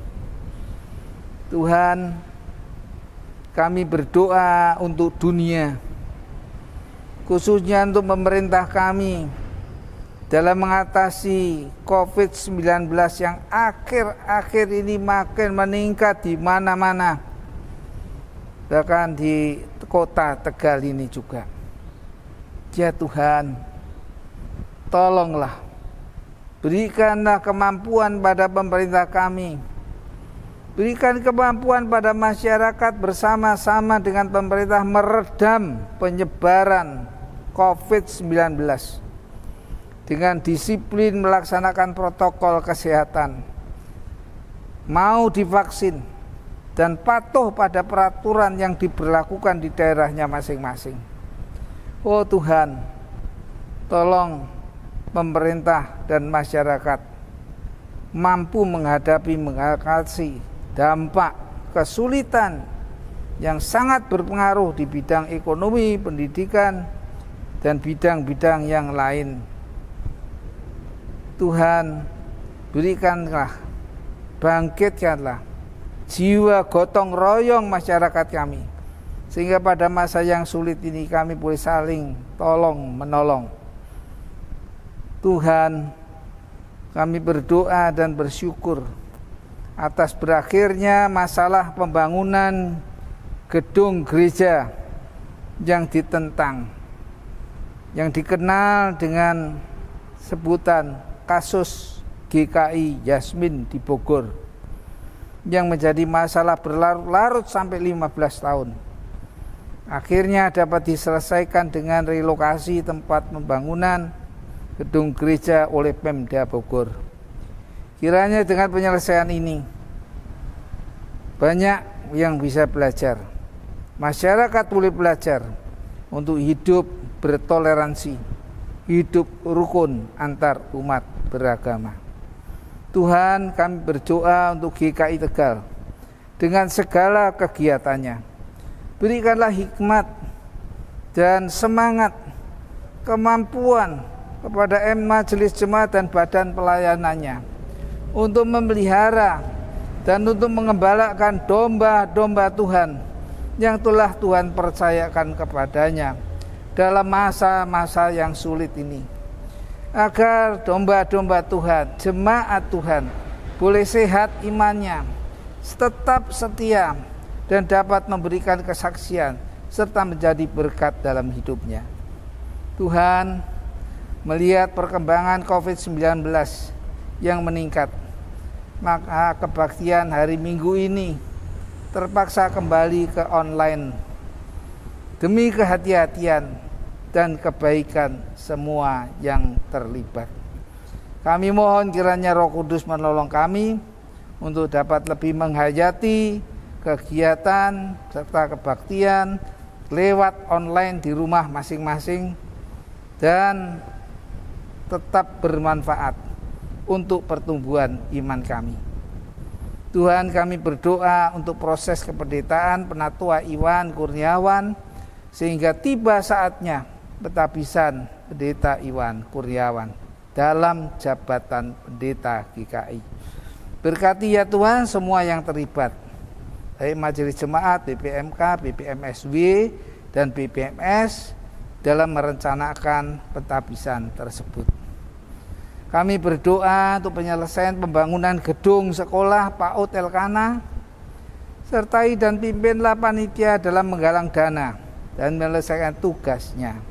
Tuhan, kami berdoa untuk dunia, khususnya untuk pemerintah kami dalam mengatasi COVID-19 yang akhir-akhir ini makin meningkat di mana-mana, bahkan di kota Tegal ini juga. Ya Tuhan, tolonglah, berikanlah kemampuan pada pemerintah kami, berikan kemampuan pada masyarakat bersama-sama dengan pemerintah meredam penyebaran COVID-19 dengan disiplin melaksanakan protokol kesehatan, mau divaksin, dan patuh pada peraturan yang diberlakukan di daerahnya masing-masing. Oh Tuhan, tolong pemerintah dan masyarakat mampu mengatasi dampak kesulitan yang sangat berpengaruh di bidang ekonomi, pendidikan, dan bidang-bidang yang lain. Tuhan, berikanlah, bangkitkanlah jiwa gotong royong masyarakat kami, sehingga pada masa yang sulit ini kami boleh saling tolong menolong. Tuhan, kami berdoa dan bersyukur atas berakhirnya masalah pembangunan gedung gereja yang ditentang, yang dikenal dengan sebutan kasus GKI Yasmin di Bogor, yang menjadi masalah berlarut-larut sampai 15 tahun. Akhirnya dapat diselesaikan dengan relokasi tempat pembangunan gedung gereja oleh Pemda Bogor. Kiranya dengan penyelesaian ini banyak yang bisa belajar. Masyarakat boleh belajar untuk hidup bertoleransi, hidup rukun antar umat beragama. Tuhan, kami berdoa untuk GKI Tegal dengan segala kegiatannya. Berikanlah hikmat dan semangat, kemampuan kepada Majelis Jemaat dan badan pelayanannya untuk memelihara dan untuk mengembalakan domba-domba Tuhan yang telah Tuhan percayakan kepadanya dalam masa-masa yang sulit ini, agar domba-domba Tuhan, jemaat Tuhan, boleh sehat imannya, tetap setia, dan dapat memberikan kesaksian serta menjadi berkat dalam hidupnya. Tuhan, melihat perkembangan COVID-19 yang meningkat, maka kebaktian hari Minggu ini terpaksa kembali ke online demi kehati-hatian dan kebaikan semua yang terlibat. Kami mohon kiranya Roh Kudus menolong kami untuk dapat lebih menghayati kegiatan serta kebaktian lewat online di rumah masing-masing dan tetap bermanfaat untuk pertumbuhan iman kami. Tuhan, kami berdoa untuk proses kependetaan Penatua Iwan Kurniawan, sehingga tiba saatnya petabisan Pendeta Iwan Kurniawan dalam jabatan pendeta GKI. Berkati ya Tuhan semua yang terlibat, baik Majelis Jemaat, BPMK, BPMSW, dan BPMS dalam merencanakan petabisan tersebut. Kami berdoa untuk penyelesaian pembangunan gedung sekolah PAUD Elkana, sertai dan pimpinlah panitia dalam menggalang dana dan menyelesaikan tugasnya.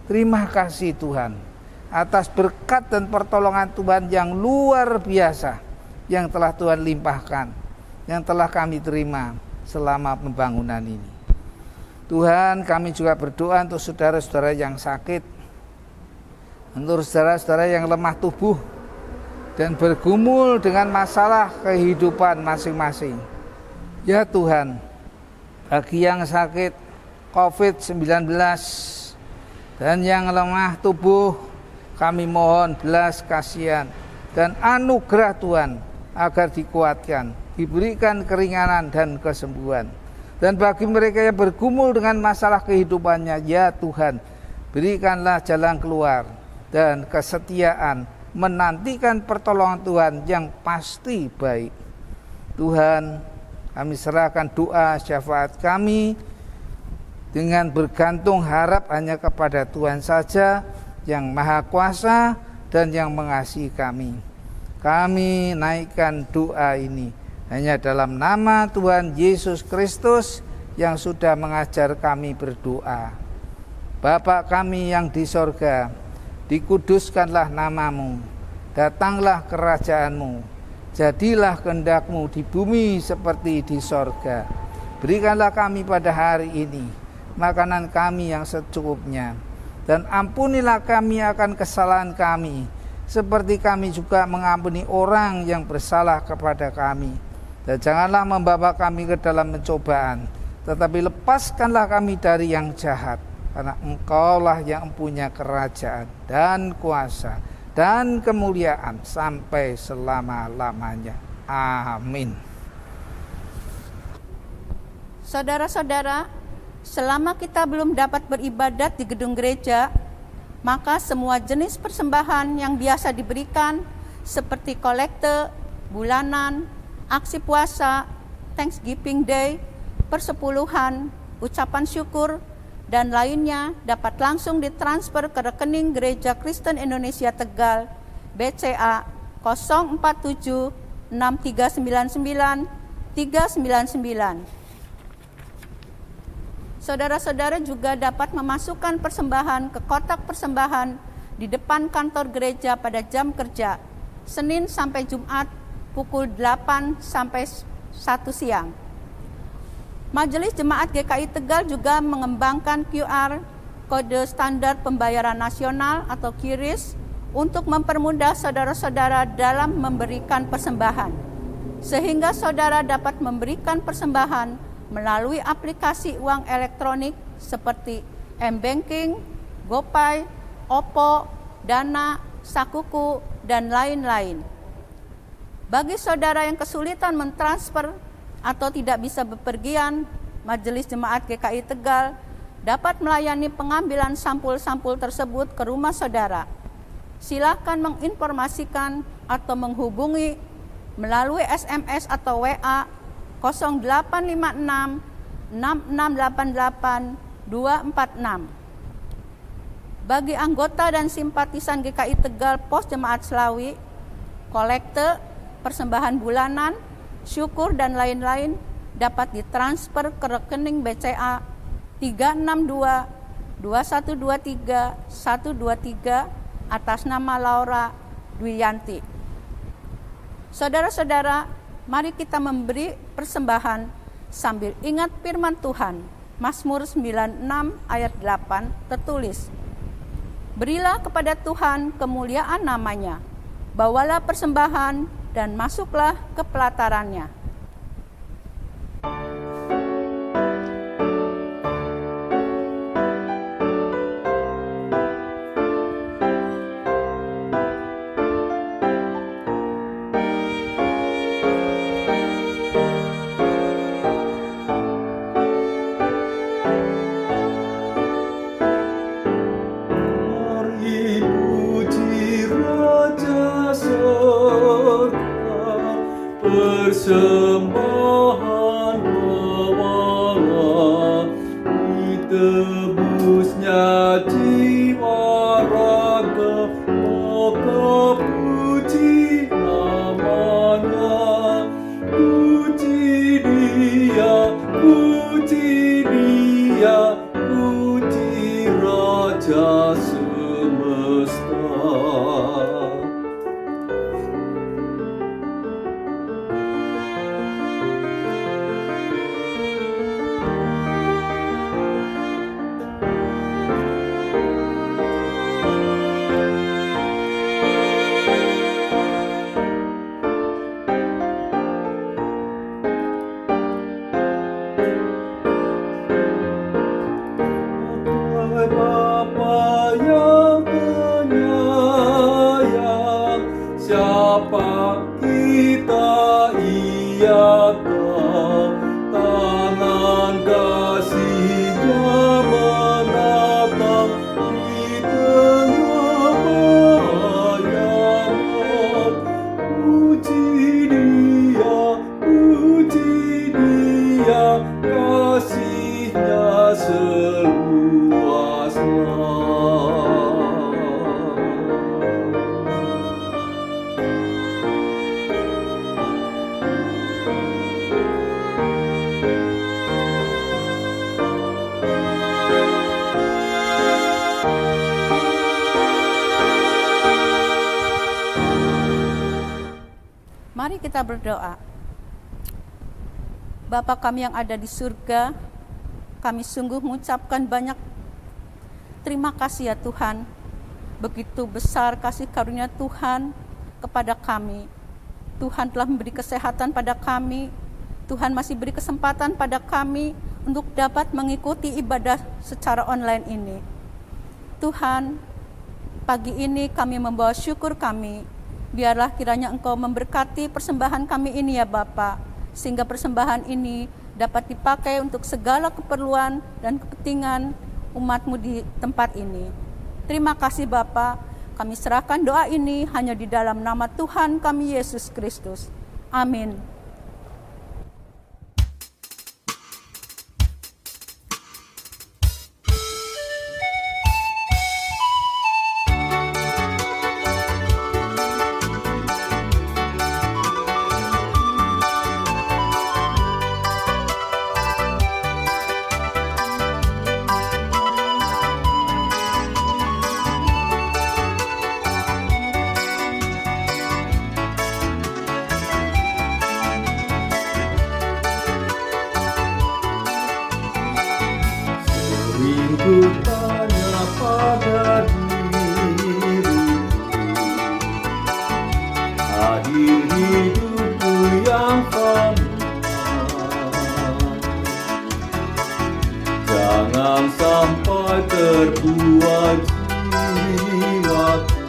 Terima kasih Tuhan atas berkat dan pertolongan Tuhan yang luar biasa yang telah Tuhan limpahkan, yang telah kami terima selama pembangunan ini. Tuhan, kami juga berdoa untuk saudara-saudara yang sakit, untuk saudara-saudara yang lemah tubuh dan bergumul dengan masalah kehidupan masing-masing. Ya Tuhan, bagi yang sakit COVID-19 dan yang lemah tubuh, kami mohon belas kasihan dan anugerah Tuhan agar dikuatkan, diberikan keringanan dan kesembuhan. Dan bagi mereka yang bergumul dengan masalah kehidupannya, ya Tuhan, berikanlah jalan keluar dan kesetiaan menantikan pertolongan Tuhan yang pasti baik. Tuhan, kami serahkan doa syafaat kami dengan bergantung harap hanya kepada Tuhan saja yang Maha Kuasa dan yang mengasihi kami. Kami naikkan doa ini hanya dalam nama Tuhan Yesus Kristus yang sudah mengajar kami berdoa. Bapa kami yang di sorga, dikuduskanlah namamu, datanglah kerajaanmu, jadilah kehendakmu di bumi seperti di sorga. Berikanlah kami pada hari ini makanan kami yang secukupnya, dan ampunilah kami akan kesalahan kami, seperti kami juga mengampuni orang yang bersalah kepada kami. Dan janganlah membawa kami ke dalam pencobaan, tetapi lepaskanlah kami dari yang jahat. Karena Engkaulah yang punya kerajaan dan kuasa dan kemuliaan sampai selama-lamanya. Amin. Saudara-saudara, selama kita belum dapat beribadat di gedung gereja, maka semua jenis persembahan yang biasa diberikan seperti kolekte, bulanan, aksi puasa, Thanksgiving Day, persepuluhan, ucapan syukur, dan lainnya dapat langsung ditransfer ke rekening Gereja Kristen Indonesia Tegal BCA 047 6399 399. Saudara-saudara juga dapat memasukkan persembahan ke kotak persembahan di depan kantor gereja pada jam kerja Senin sampai Jumat pukul 8 sampai 1 siang. Majelis Jemaat GKI Tegal juga mengembangkan QR, kode standar pembayaran nasional atau QRIS, untuk mempermudah saudara-saudara dalam memberikan persembahan, sehingga saudara dapat memberikan persembahan melalui aplikasi uang elektronik seperti M-Banking, GoPay, OPPO, Dana, Sakuku, dan lain-lain. Bagi saudara yang kesulitan mentransfer atau tidak bisa bepergian, Majelis Jemaat GKI Tegal dapat melayani pengambilan sampul-sampul tersebut ke rumah saudara. Silakan menginformasikan atau menghubungi melalui SMS atau WA 0856 6688 246. Bagi anggota dan simpatisan GKI Tegal Pos Jemaat Slawi, kolekte, persembahan bulanan, syukur, dan lain-lain dapat ditransfer ke rekening BCA 362 2123 123 atas nama Laura Dwiyanti. Saudara-saudara, mari kita memberi persembahan sambil ingat firman Tuhan. Mazmur 96 ayat 8 tertulis, "Berilah kepada Tuhan kemuliaan namanya, bawalah persembahan dan masuklah ke pelatarannya." Mari puji Raja Sorga, persembahan bawalah, ditebusnya jiwa raga, maka puji namanya. Puji Dia, puji Dia, puji Raja semesta. Bapa yang penyayang, siapa kita iakah? Tangan kasih-Nya menatang di tengah bayangan. Puji Dia, kasih-Nya seluasnya. Mari kita berdoa. Bapa kami yang ada di surga, kami sungguh mengucapkan banyak terima kasih ya Tuhan. Begitu besar kasih karunia Tuhan kepada kami. Tuhan telah memberi kesehatan pada kami. Tuhan masih beri kesempatan pada kami untuk dapat mengikuti ibadah secara online ini. Tuhan, pagi ini kami membawa syukur kami. Biarlah kiranya Engkau memberkati persembahan kami ini ya Bapa, sehingga persembahan ini dapat dipakai untuk segala keperluan dan kepentingan umat-Mu di tempat ini. Terima kasih Bapa, kami serahkan doa ini hanya di dalam nama Tuhan kami Yesus Kristus. Amin. Ku tanya pada diriku, hadir hidupku yang fana, jangan sampai terbuai jiwaku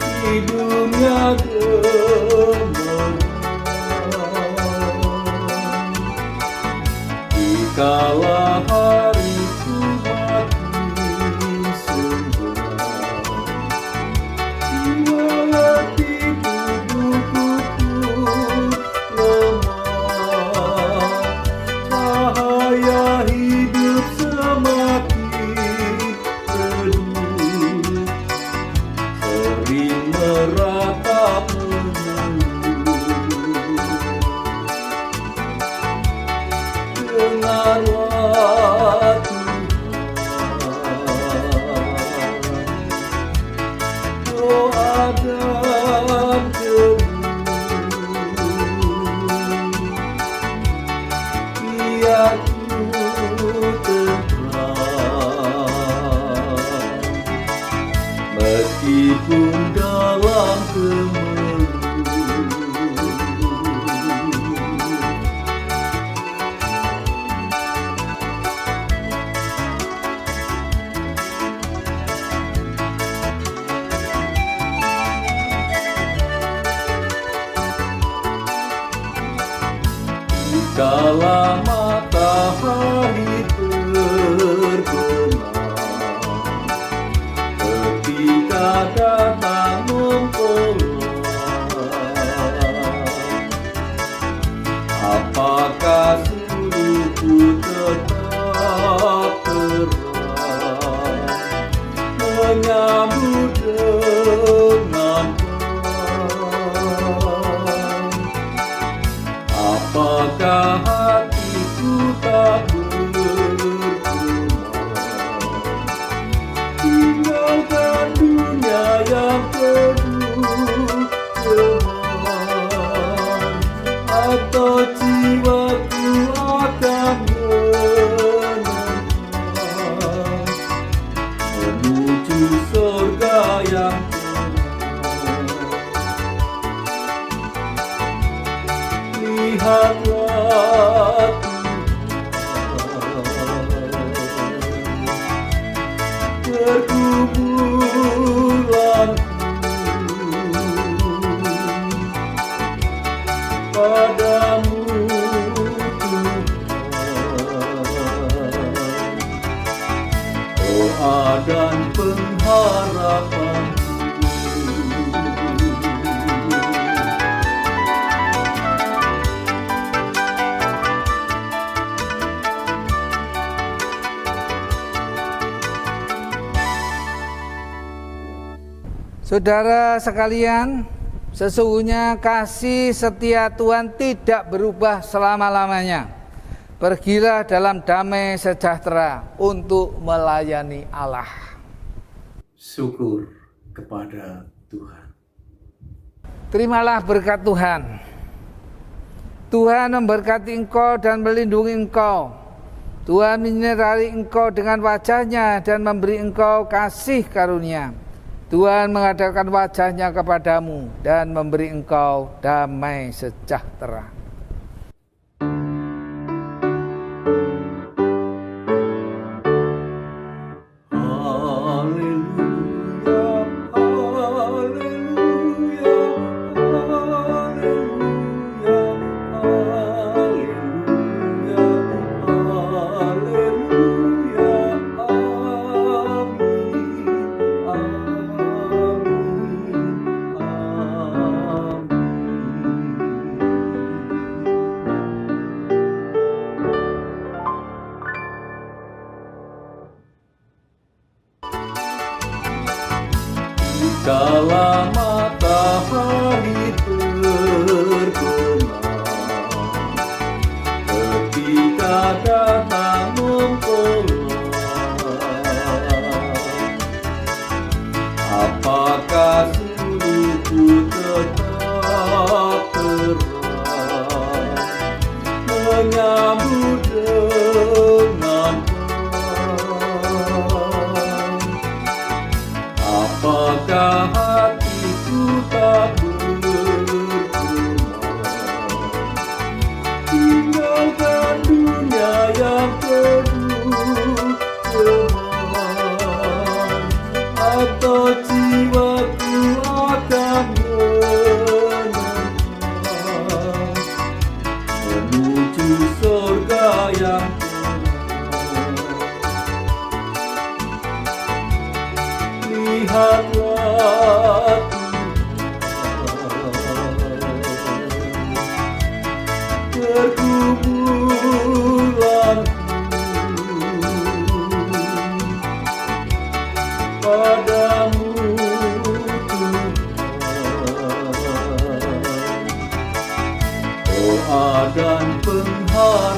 di dunia gemerlap. Dikala hariku makin senggang, jiwa letih tubuhku pun lemah, cahaya hidup semakin redup, sering meratap mengeluh. Dengarlah Tuhan, doa dan keluh, biar ku tenteram, meskipun dalam kemelut. Kala matahari terbenam, ketika datang mempelai, apakah suruhku tetap terang, menyambut dengan apakah hatiku tak berguna, tinggalkan dunia yang penuh kelemahan, atau jiwaku akan menentang menuju surga yang lihatlah Tuhan, pergumulanku padamu Tuhan, doa dan pengharapan. Saudara sekalian, sesungguhnya kasih setia Tuhan tidak berubah selama-lamanya. Pergilah dalam damai sejahtera untuk melayani Allah. Syukur kepada Tuhan. Terimalah berkat Tuhan. Tuhan memberkati engkau dan melindungi engkau. Tuhan menyertai engkau dengan wajah-Nya dan memberi engkau kasih karunia. Tuhan mengadakan wajah-Nya kepadamu dan memberi engkau damai sejahtera. Haleluya. datang mempelai. Apakah suluhku tetap terang menyambut dengan baik? Apakah hatiku tak berguna tinggalkan dunia yang penuh teman, atau jiwaku akan menentang menuju surga yang tenang? Lihatlah pergumulan padamu Tuhan. Doa dan penghargaan